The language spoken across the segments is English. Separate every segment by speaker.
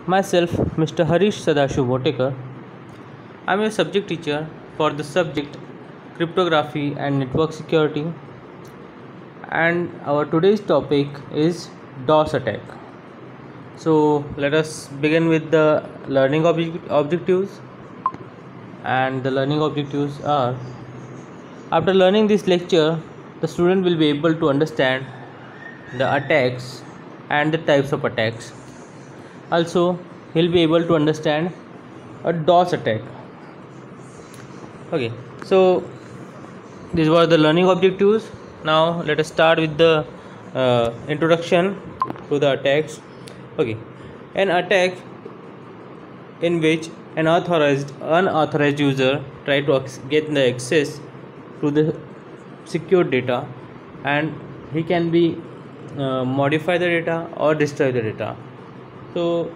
Speaker 1: Myself, Mr. Harish Sadashiv Botekar. I am a subject teacher for the subject Cryptography and Network Security, and our today's topic is DOS attack. So, let us begin with the learning objectives. And the learning objectives are: after learning this lecture, the student will be able to understand the attacks and the types of attacks. Also, he'll be able to understand a DOS attack. Okay, so these were the learning objectives. Now let us start with the introduction to the attacks. Okay, an attack in which an unauthorized user try to get the access to the secure data, and he can be modify the data or destroy the data. So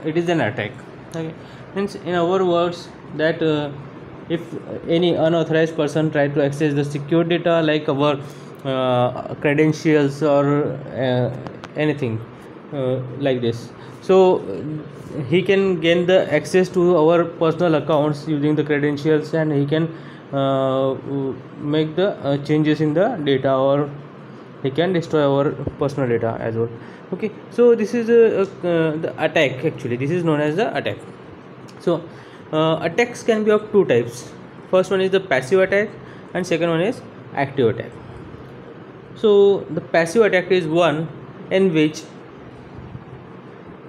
Speaker 1: it is an attack. Okay, means in our words that if any unauthorized person try to access the secure data like our credentials or anything like this, so he can gain the access to our personal accounts using the credentials, and he can make the changes in the data, or he can destroy our personal data as well. Okay, so this is the attack. Actually, this is known as the attack. So attacks can be of two types. First one is the passive attack, and second one is active attack. So the passive attack is one in which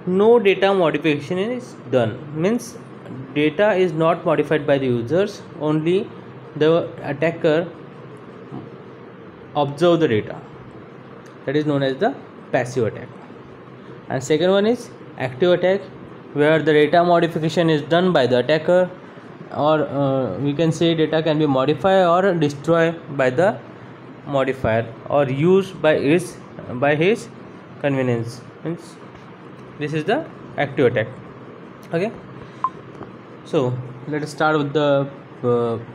Speaker 1: no data modification is done, means data is not modified by the users, only the attacker observe the data. That is known as the passive attack. And second one is active attack, where the data modification is done by the attacker, or we can say data can be modified or destroyed by the modifier, or used by his convenience. Means this is the active attack. Okay, so let us start with the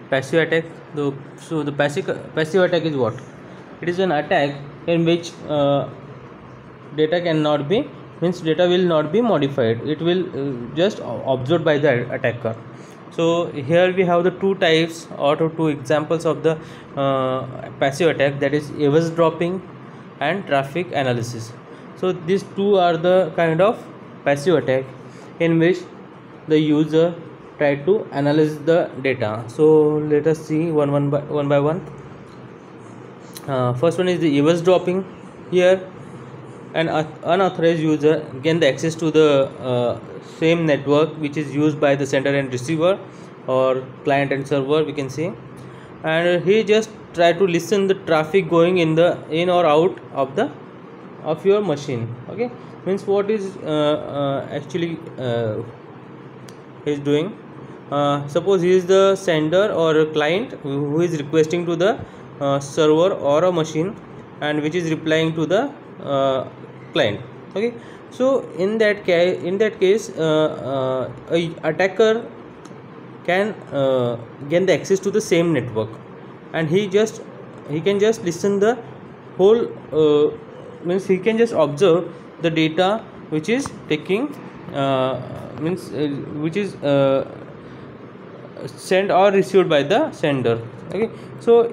Speaker 1: passive attack. So the passive attack is what? It is an attack in which data cannot be, means data will not be modified, it will just observed by the attacker. So here we have the two types or two examples of the passive attack, that is eavesdropping and traffic analysis. So these two are the kind of passive attack in which the user try to analyze the data. So let us see one by one. First one is the eavesdropping. Here an unauthorized user gain the access to the same network which is used by the sender and receiver, or client and server, we can say, and he just try to listen the traffic going in or out of your machine. Okay, means what is actually he is doing. Suppose he is the sender or a client who is requesting to the server or a machine, and which is replying to the client. Okay, so in that case a attacker can gain the access to the same network, and he can just listen the whole means he can just observe the data which is taking which is sent or received by the sender. Okay, so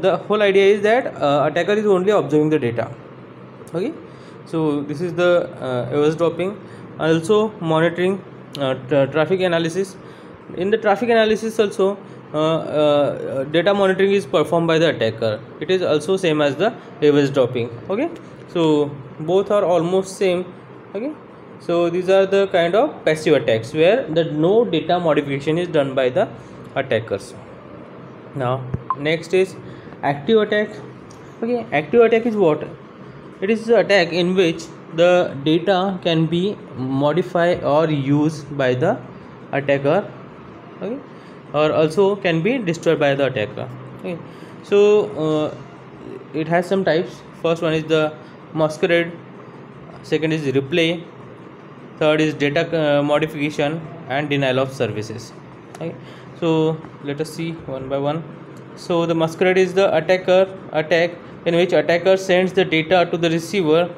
Speaker 1: the whole idea is that attacker is only observing the data. Okay, so this is the eavesdropping. Also monitoring, traffic analysis. In the traffic analysis also data monitoring is performed by the attacker. It is also same as the eavesdropping. Okay, so both are almost same. Okay, so these are the kind of passive attacks where the no data modification is done by the attackers. Now next is active attack. Okay, active attack is what? It is the attack in which the data can be modified or used by the attacker. Okay, or also can be destroyed by the attacker. Okay, so it has some types. First one is the masquerade, second is replay, third is data modification, and denial of services. Okay, so let us see one by one. So the masquerade is the attack in which attacker sends the data to the receiver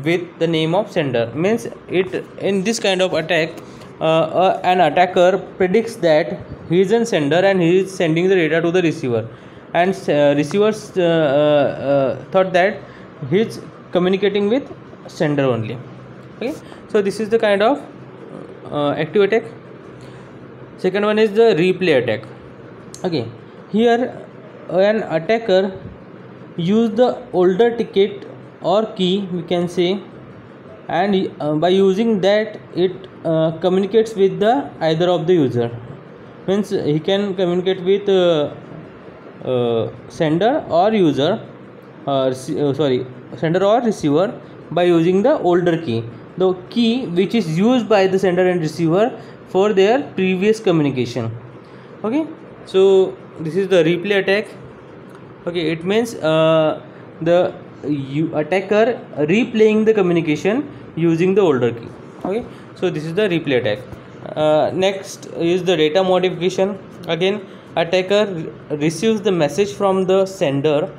Speaker 1: with the name of sender. Means it, in this kind of attack, an attacker predicts that he is a sender and he is sending the data to the receiver, and receivers thought that he is communicating with sender only. Okay, so this is the kind of active attack. Second one is the replay attack. Okay, here an attacker use the older ticket or key, we can say, and by using that it communicates with the either of the user. Means he can communicate with sender or user, sender or receiver, by using the older key, the key which is used by the sender and receiver for their previous communication. Okay, so this is the replay attack. Okay, it means the attacker replaying the communication using the older key. Okay, so this is the replay attack. Next is the data modification. Again, attacker receives the message from the sender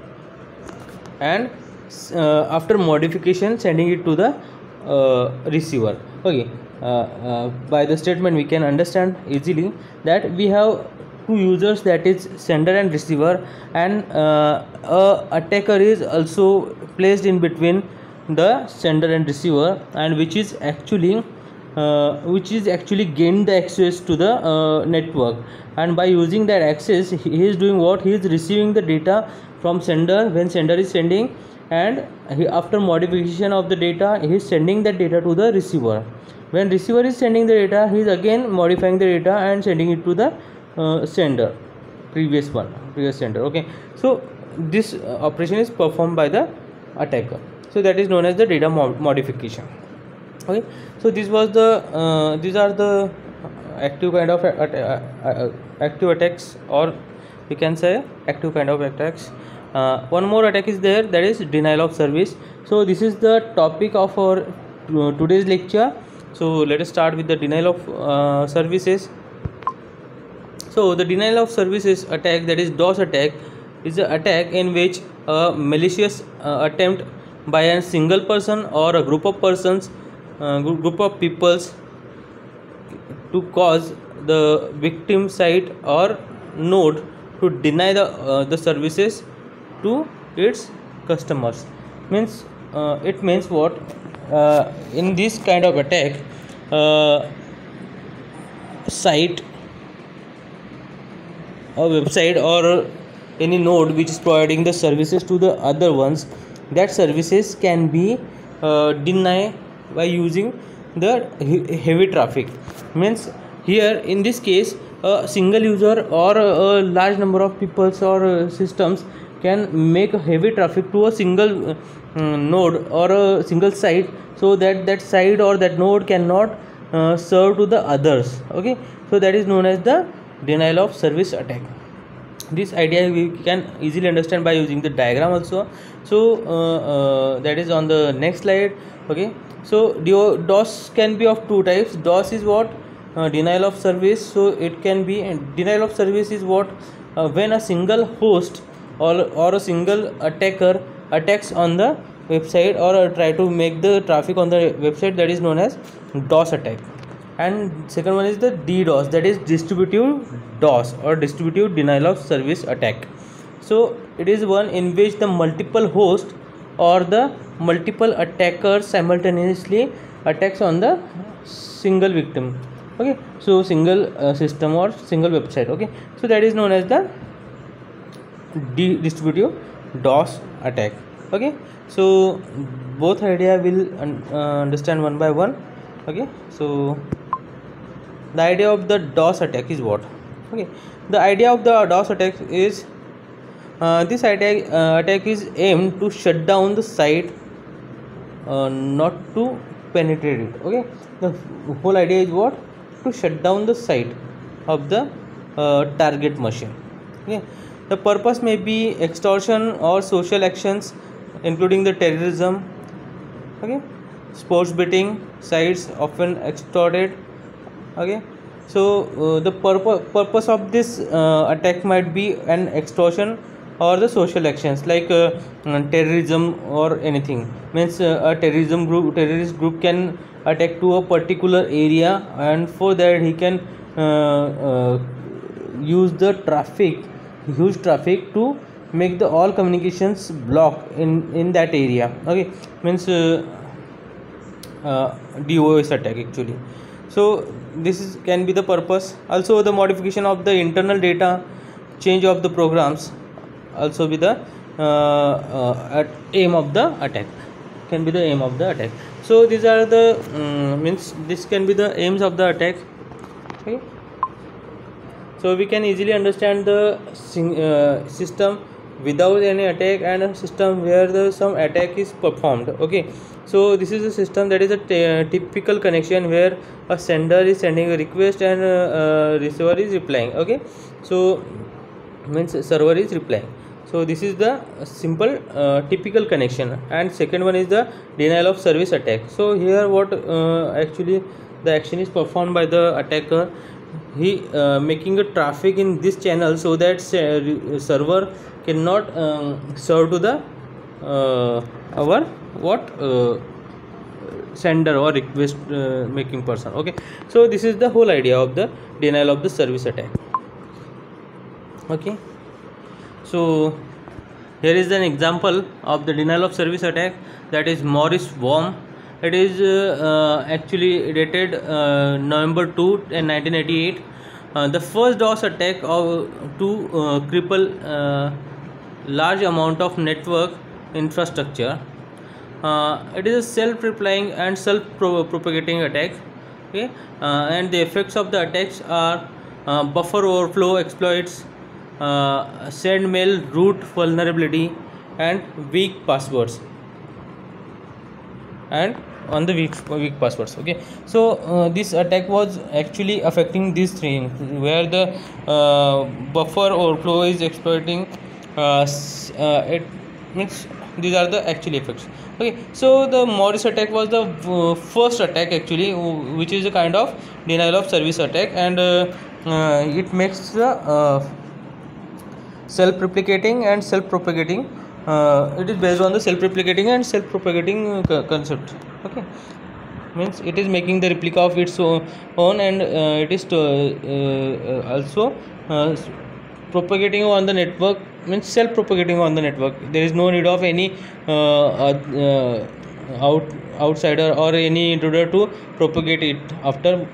Speaker 1: and after modification sending it to the receiver. Okay, by the statement we can understand easily that we have two users, that is sender and receiver, and attacker is also placed in between the sender and receiver, and which is actually gained the access to the network, and by using that access he is doing what, he is receiving the data from sender when sender is sending, and after modification of the data he is sending that data to the receiver. When receiver is sending the data, he is again modifying the data and sending it to the sender, previous sender. Okay, so this operation is performed by the attacker, so that is known as the data modification. Okay, so this was the these are the active kind of active attacks, or we can say active kind of attacks. One more attack is there, that is denial of service. So this is the topic of our today's lecture. So let us start with the denial of services. So the denial of services attack, that is DOS attack, is an attack in which a malicious attempt by a single person or a group of persons, group of peoples, to cause the victim site or node to deny the services to its customers. Means it means what, in this kind of attack, site, a website or any node which is providing the services to the other ones, that services can be denied by using the heavy traffic. Means here in this case a single user or a large number of people or systems can make a heavy traffic to a single node or a single site, so that that site or that node cannot serve to the others. Okay, so that is known as the denial of service attack. This idea we can easily understand by using the diagram also. So that is on the next slide. Okay, so DOS can be of two types. DOS is what, denial of service. So it can be, denial of service is what, when a single host or a single attacker attacks on the website or try to make the traffic on the website, that is known as DOS attack. And second one is the DDoS, that is distributive DOS or distributive denial of service attack. So it is one in which the multiple hosts or the multiple attackers simultaneously attacks on the single victim. Okay, so single system or single website. Okay, so that is known as the distributive DOS attack. Okay, so both idea will understand one by one. Okay, so the idea of the DOS attack is what? Okay, the idea of the DOS attack is this attack is aimed to shut down the site, not to penetrate it. Okay, the whole idea is what? To shut down the site of the target machine. Okay, the purpose may be extortion or social actions, including the terrorism. Okay, sports betting sites often extorted. Okay, so the purpose of this attack might be an extortion or the social actions like terrorism or anything. Means a terrorist group can attack to a particular area, and for that he can use the huge traffic to make the all communications block in that area. Okay, means DOS attack actually. So this can be the purpose. Also the modification of the internal data, change of the programs, also be the aim of the attack, can be the aim of the attack. So these are the means this can be the aims of the attack. Okay, so we can easily understand the system without any attack and a system where the some attack is performed. Okay, so this is a system that is a typical connection where a sender is sending a request and receiver is replying. Okay, so means server is replying. So this is the simple typical connection. And second one is the denial of service attack. So here what actually the action is performed by the attacker. He making a traffic in this channel so that server cannot serve to the our what sender or request making person. Okay, so this is the whole idea of the denial of the service attack. Okay, so here is an example of the denial of service attack, that is Morris Worm. It is actually dated November 2 in 1988. The first DOS attack to cripple large amount of network infrastructure. It is a self-replying and self-propagating attack. Okay, and the effects of the attacks are buffer overflow exploits, send mail route vulnerability, and weak passwords. And on the weak passwords. Okay, so this attack was actually affecting these things where the buffer overflow is exploiting. It means these are the actual effects. Okay, so the Morris attack was the first attack actually, which is a kind of denial of service attack, and it makes the self-replicating and self-propagating. It is based on the self-replicating and self-propagating concept. Okay, means it is making the replica of its own, and it is also propagating on the network, means self-propagating on the network. There is no need of any outsider or any intruder to propagate it after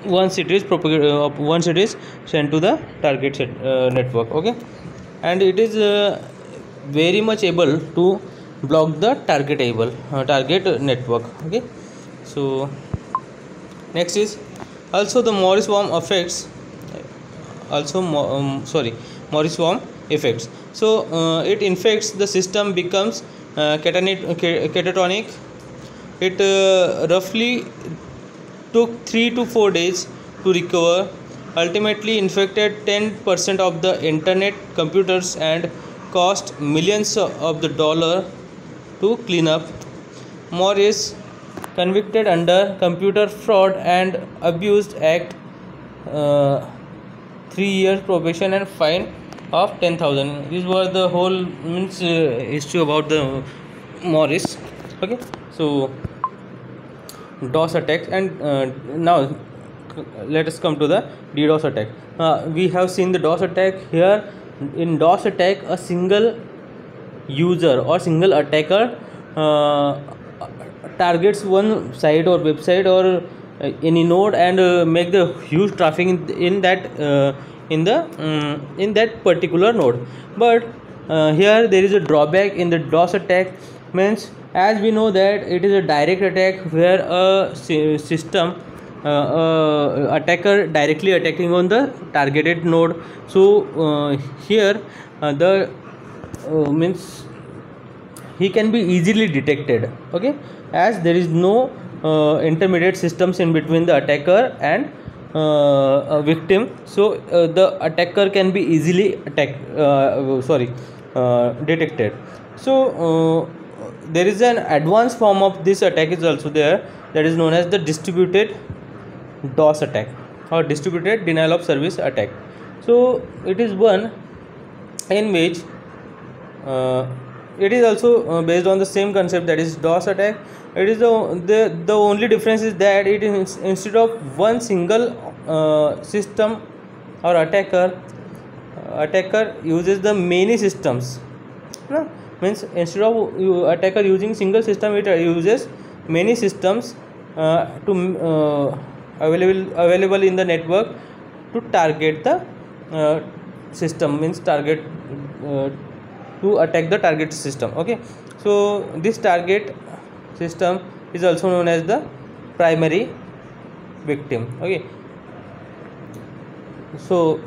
Speaker 1: once it is once it is sent to the target network. Okay, and it is very much able to block the target network. Okay, so next is also the Morris Worm effects. Morris Worm effects. So it infects the system, becomes catatonic. It roughly took 3 to 4 days to recover. Ultimately infected 10% of the internet computers and cost millions of the dollar to clean up. Morris convicted under Computer Fraud and Abuse Act, 3 years probation and fine of 10,000. These were the whole history about the Morris. Okay, so DOS attacks, and now let us come to the DDoS attack. We have seen the DOS attack. Here in DOS attack, a single user or single attacker targets one site or website or any node and make the huge traffic in that particular node. But here there is a drawback in the DOS attack. Means, as we know that it is a direct attack where a system attacker directly attacking on the targeted node. So here the means he can be easily detected. Okay, as there is no intermediate systems in between the attacker and a victim. So the attacker can be easily detected. So there is an advanced form of this attack is also there, that is known as the distributed DOS attack or distributed denial of service attack. So it is one in which it is also based on the same concept, that is DOS attack. It is the only difference is that it is instead of one single system or attacker uses the many systems. No? Means instead of attacker using single system, it uses many systems to available in the network to target the system, means target to attack the target system. Okay, so this target system is also known as the primary victim. Okay, so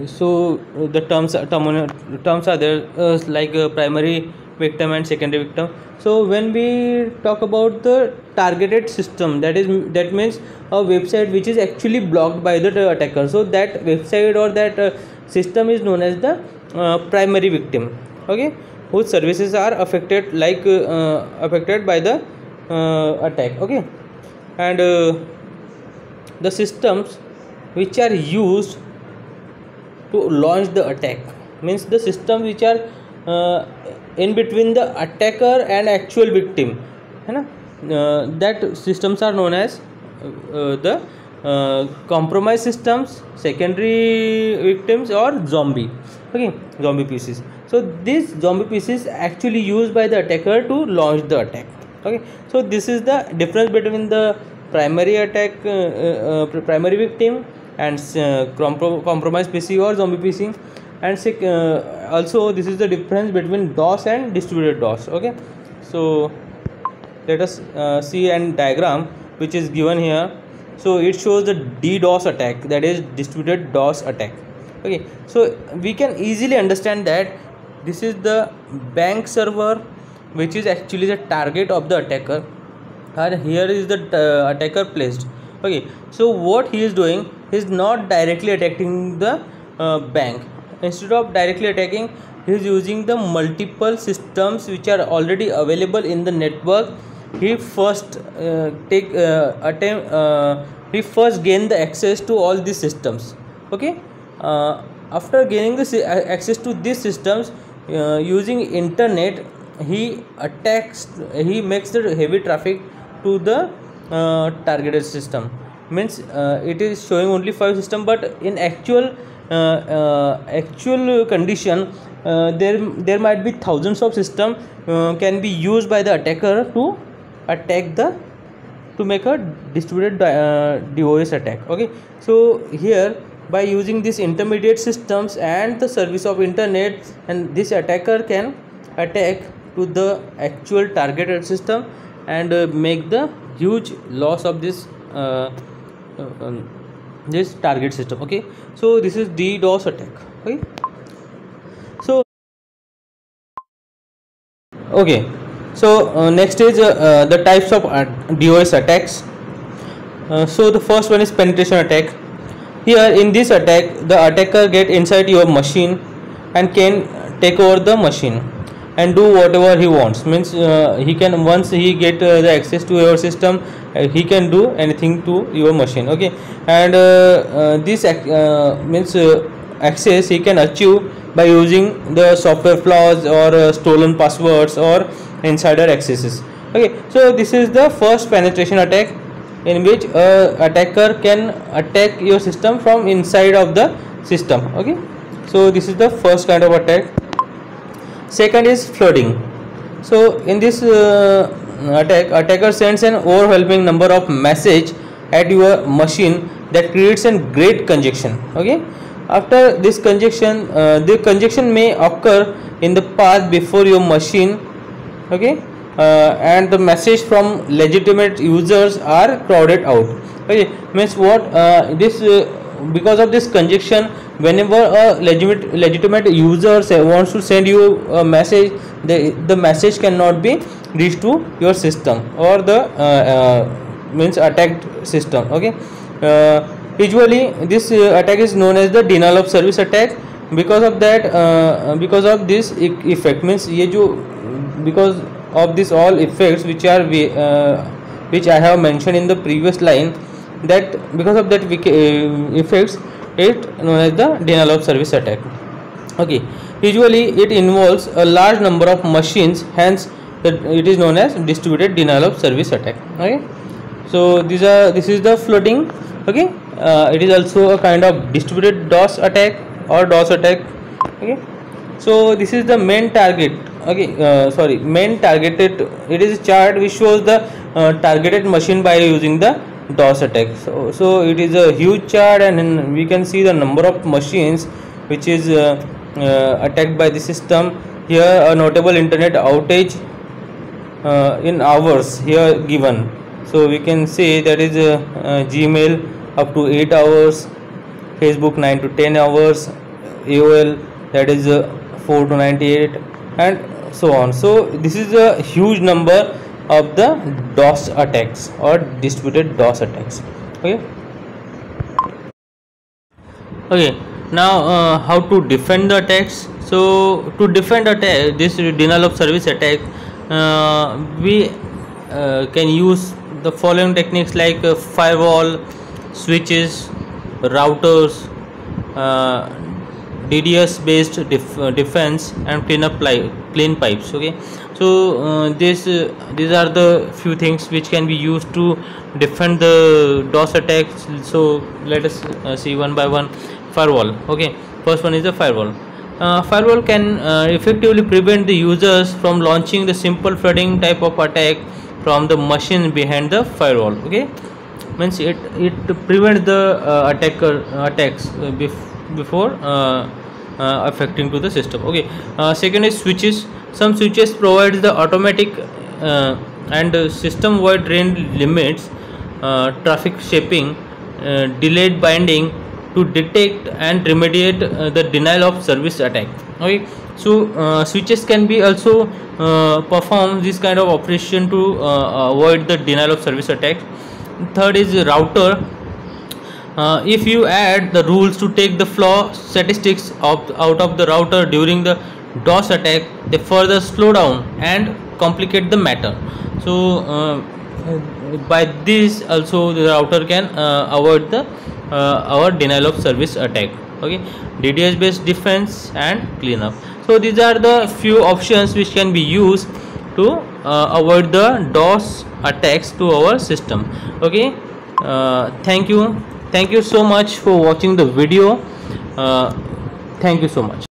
Speaker 1: so the terms are there, like primary victim and secondary victim. So when we talk about the targeted system, that means a website which is actually blocked by the attacker, so that website or that system is known as the primary victim. Okay, whose services are affected, like affected by the attack. Okay, and the systems which are used to launch the attack, means the system which are in between the attacker and actual victim, that systems are known as the compromised systems, secondary victims, or zombie pieces. So these zombie pieces actually used by the attacker to launch the attack. Okay, so this is the difference between the primary attack, primary victim, and compromised PC or zombie PC. And also this is the difference between DOS and distributed DOS. Okay, so let us see a diagram which is given here. So it shows the DDoS attack, that is distributed DOS attack. Okay, so we can easily understand that this is the bank server which is actually the target of the attacker, and here is the attacker placed. Okay, so what he is doing, he is not directly attacking the bank. Instead of directly attacking, he is using the multiple systems which are already available in the network. He first he first gain the access to all these systems. Okay, after gaining the access to these systems using internet, he makes the heavy traffic to the targeted system. Means it is showing only 5 systems, but in actual condition there might be thousands of systems can be used by the attacker to make a distributed DOS attack. Okay, so here by using these intermediate systems and the service of internet, and this attacker can attack to the actual targeted system and make the huge loss of this this target system. Okay, so this is DDoS attack. Okay, so next is the types of DOS attacks. So the first one is penetration attack. Here in this attack, the attacker get inside your machine and can take over the machine and do whatever he wants. Means he can, once he get the access to your system, he can do anything to your machine. Okay, and this means access he can achieve by using the software flaws or stolen passwords or insider accesses. Okay, so this is the first penetration attack, in which attacker can attack your system from inside of the system. Okay, so this is the first kind of attack. Second is flooding. So in this attacker sends an overwhelming number of message at your machine that creates a great congestion. Okay, after this congestion, the congestion may occur in the path before your machine. Okay, and the message from legitimate users are crowded out. Okay, means what this because of this congestion, whenever a legitimate user wants to send you a message, the message cannot be reached to your system or the means attacked system. Okay, usually this attack is known as the denial of service attack. Because of that, because of this effect, means ये जो because of this all effects which are which I have mentioned in the previous line, that because of that effects, it known as the denial of service attack. Okay, usually it involves a large number of machines, hence it is known as distributed denial of service attack. Okay, so this is the flooding. Okay, it is also a kind of distributed DOS attack or DOS attack. Okay, so this is the main target. Okay, sorry, main targeted. It is a chart which shows the targeted machine by using the DOS attack. So it is a huge chart, and we can see the number of machines which is attacked by the system. Here a notable internet outage in hours here given. So we can say that is Gmail up to 8 hours, Facebook 9 to 10 hours, AOL that is 4 to 98, and so on. So this is a huge number of the DOS attacks or distributed DOS attacks. Okay, now how to defend the attacks. So to defend attack, this denial of service attack, we can use the following techniques like firewall, switches, routers, DDoS based defense, and clean pipes. Okay, so these are the few things which can be used to defend the DOS attacks. So let us see one by one. Firewall. Okay, first one is the firewall. Firewall can effectively prevent the users from launching the simple flooding type of attack from the machine behind the firewall. Okay, means it prevents the attacks before affecting to the system. Okay, second is switches. Some switches provide the automatic and system wide range limits, traffic shaping, delayed binding to detect and remediate the denial of service attack. Okay, so switches can be also perform this kind of operation to avoid the denial of service attack. Third is router. If you add the rules to take the flaw statistics out of the router during the DOS attack, they further slow down and complicate the matter. So by this also the router can avoid the our denial of service attack. Okay, DDoS based defense and cleanup. So these are the few options which can be used to avoid the DOS attacks to our system. Okay, thank you so much for watching the video. Thank you so much.